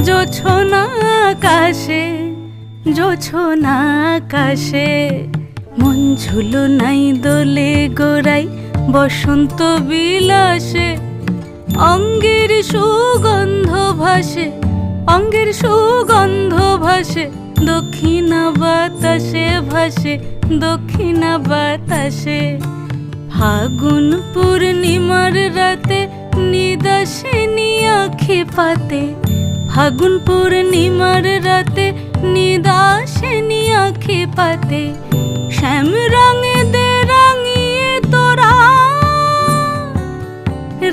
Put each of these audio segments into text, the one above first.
জোছনা আকাশে, জোছনা আকাশে মন ঝুলো নাই দোলে গোড়াই বসন্ত বিলাসে। অঙ্গের সুগন্ধ ভাসে, অঙ্গের সুগন্ধ ভাসে দক্ষিণা বাতাসে, ভাসে দক্ষিণা বাতাসে। ফাগুন পূর্ণিমার রাতে নিদাসিনী আঁখি পাতে, ফাগুন পূর্ণিমার রাতে নিদাসিনী আঁখি পাতে। শ্যাম রঙে দে রাঙিয়ে তোরা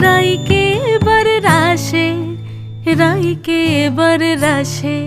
রাইকে এবার রাশে, রাইকে এবার রাশে।